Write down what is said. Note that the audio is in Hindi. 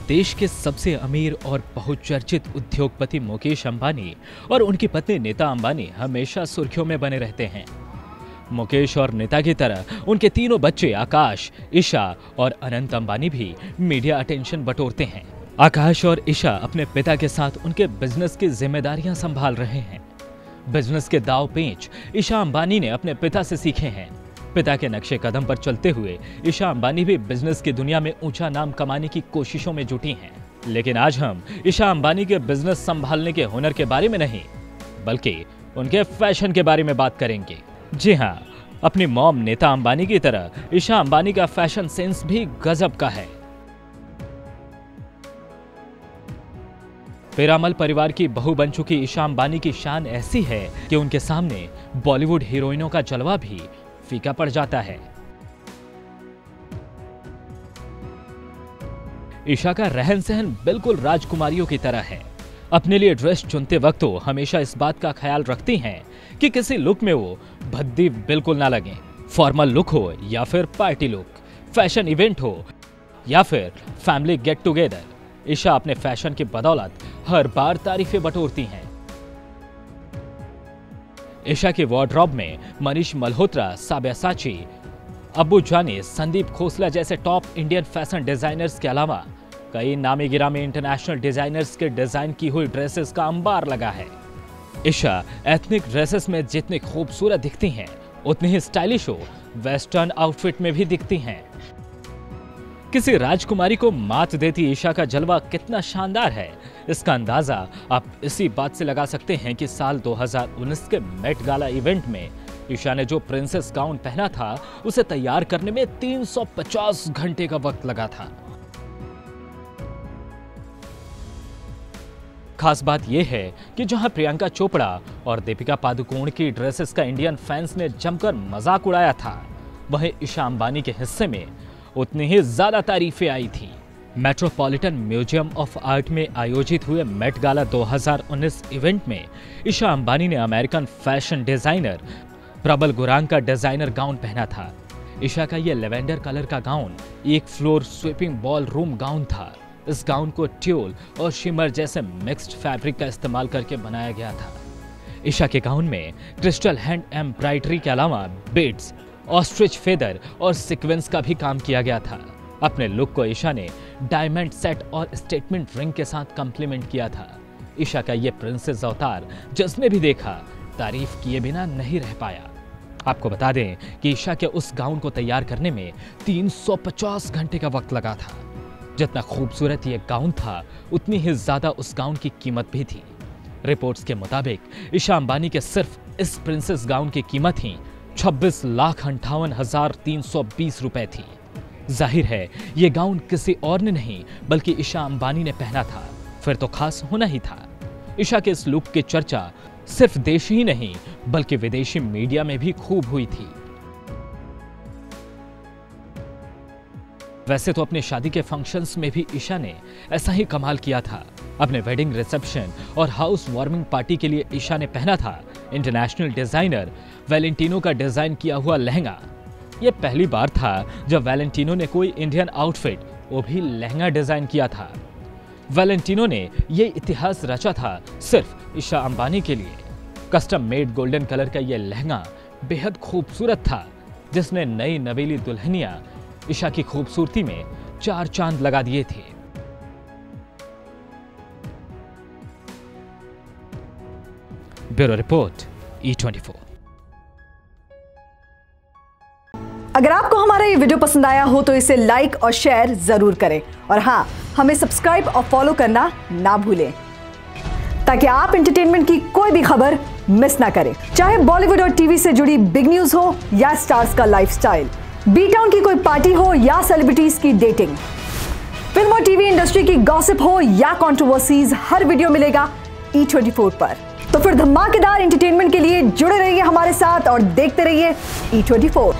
देश के सबसे अमीर और बहुचर्चित उद्योगपति मुकेश अंबानी और उनकी पत्नी नीता अंबानी हमेशा सुर्खियों में बने रहते हैं। मुकेश और नीता की तरह उनके तीनों बच्चे आकाश, ईशा और अनंत अंबानी भी मीडिया अटेंशन बटोरते हैं। आकाश और ईशा अपने पिता के साथ उनके बिजनेस की जिम्मेदारियां संभाल रहे हैं। बिजनेस के दांव पेंच ईशा अंबानी ने अपने पिता से सीखे हैं। पिता के नक्शे कदम पर चलते हुए ईशा अंबानी भी बिजनेस की दुनिया में ऊंचा नाम कमाने की कोशिशों में जुटी हैं। लेकिन आज हम ईशा अंबानी के बिजनेस संभालने के हुनर के बारे में नहीं, बल्कि उनके फैशन के बारे में बात करेंगे। जी हाँ, अपनी मॉम नीता अंबानी की तरह ईशा अंबानी का फैशन सेंस भी गजब का है। पीरामल परिवार की बहू बन चुकी ईशा अंबानी की शान ऐसी है कि उनके सामने बॉलीवुड हीरोइनों का जलवा भी फीका पड़ जाता है। ईशा का रहन सहन बिल्कुल राजकुमारियों की तरह है। अपने लिए ड्रेस चुनते वक्त वो हमेशा इस बात का ख्याल रखती हैं कि किसी लुक में वो भद्दी बिल्कुल ना लगे। फॉर्मल लुक हो या फिर पार्टी लुक, फैशन इवेंट हो या फिर फैमिली गेट टुगेदर, ईशा अपने फैशन की बदौलत हर बार तारीफें बटोरती हैं। ईशा के वार्डरोब में मनीष मल्होत्रा, साब्यासाची, अब्बू जानी, संदीप खोसला जैसे टॉप इंडियन फैशन डिजाइनर्स के अलावा कई नामी गिरामी इंटरनेशनल डिजाइनर्स के डिजाइन की हुई ड्रेसेस का अंबार लगा है। ईशा एथनिक ड्रेसेस में जितनी खूबसूरत दिखती हैं, उतनी ही स्टाइलिश हो वेस्टर्न आउटफिट में भी दिखती हैं। किसी राजकुमारी को मात देती ईशा का जलवा कितना शानदार है, इसका अंदाजा आप इसी बात से लगा सकते हैं कि साल 2019 के मेट गाला इवेंट में ईशा ने जो प्रिंसेस गाउन पहना था, उसे तैयार करने में 350 घंटे का वक्त लगा था। खास बात यह है कि जहां प्रियंका चोपड़ा और दीपिका पादुकोण की ड्रेसेस का इंडियन फैंस ने जमकर मजाक उड़ाया था, वहीं ईशा अंबानी के हिस्से में उतनी ही ज्यादा तारीफें आई थी। मेट्रोपॉलिटन म्यूजियम ऑफ आर्ट में आयोजित हुए मेट गाला 2019 इवेंट में ईशा अंबानी ने अमेरिकन फैशन डिजाइनर प्रबल गुरांग का डिजाइनर गाउन पहना था। ईशा का यह लेवेंडर कलर का गाउन एक floor sweeping ball room gown था। इस गाउन को ट्यूल और शिमर जैसे मिक्स्ड फैब्रिक का इस्तेमाल करके बनाया गया था। ईशा के गाउन में क्रिस्टल हैंड एम्ब्रॉयडरी के अलावा बीड्स, ऑस्ट्रिच फेदर और सीक्वेंस का भी काम किया गया था। अपने लुक को ईशा ने डायमंड सेट और स्टेटमेंट रिंग के साथ कॉम्प्लीमेंट किया था। ईशा का ये प्रिंसेस अवतार जिसने भी देखा तारीफ किए बिना नहीं रह पाया। आपको बता दें कि ईशा के उस गाउन को तैयार करने में 350 घंटे का वक्त लगा था। जितना खूबसूरत ये गाउन था, उतनी ही ज्यादा उस गाउन की कीमत भी थी। रिपोर्ट्स के मुताबिक ईशा अंबानी के सिर्फ इस प्रिंसेस गाउन की कीमत ही 26,58,320 रुपए थी। जाहिर है ये गाउन किसी और ने नहीं बल्कि ईशा अंबानी ने पहना था, फिर तो खास होना ही था। ईशा के इस लुक की चर्चा सिर्फ देशी ही नहीं बल्कि विदेशी मीडिया में भी खूब हुई थी। वैसे तो अपने शादी के फंक्शंस में भी ईशा ने ऐसा ही कमाल किया था। अपने वेडिंग रिसेप्शन और हाउस वार्मिंग पार्टी के लिए ईशा ने पहना था इंटरनेशनल डिजाइनर वैलेंटिनो का डिजाइन किया हुआ लहंगा। यह पहली बार था जब वैलेंटिनो ने कोई इंडियन आउटफिट, वो भी लहंगा डिजाइन किया था। वैलेंटिनो ने यह इतिहास रचा था सिर्फ ईशा अंबानी के लिए। कस्टम मेड गोल्डन कलर का यह लहंगा बेहद खूबसूरत था, जिसने नई नवेली दुल्हनिया ईशा की खूबसूरती में 4 चांद लगा दिए थे। Bureau report, E24। अगर आपको हमारा ये वीडियो पसंद आया हो तो इसे लाइक और शेयर जरूर करें, और हाँ, हमें सब्सक्राइब और फॉलो करना ना भूलें ताकि आप एंटरटेनमेंट की कोई भी खबर मिस ना करें, चाहे बॉलीवुड और टीवी से जुड़ी बिग न्यूज हो या स्टार्स का लाइफस्टाइल, बी टाउन की कोई पार्टी हो या सेलिब्रिटीज की डेटिंग, फिल्म और टीवी इंडस्ट्री की गॉसिप हो या कंट्रोवर्सीज, हर वीडियो मिलेगा E24 पर। तो फिर धमाकेदार एंटरटेनमेंट के लिए जुड़े रहिए हमारे साथ और देखते रहिए E24।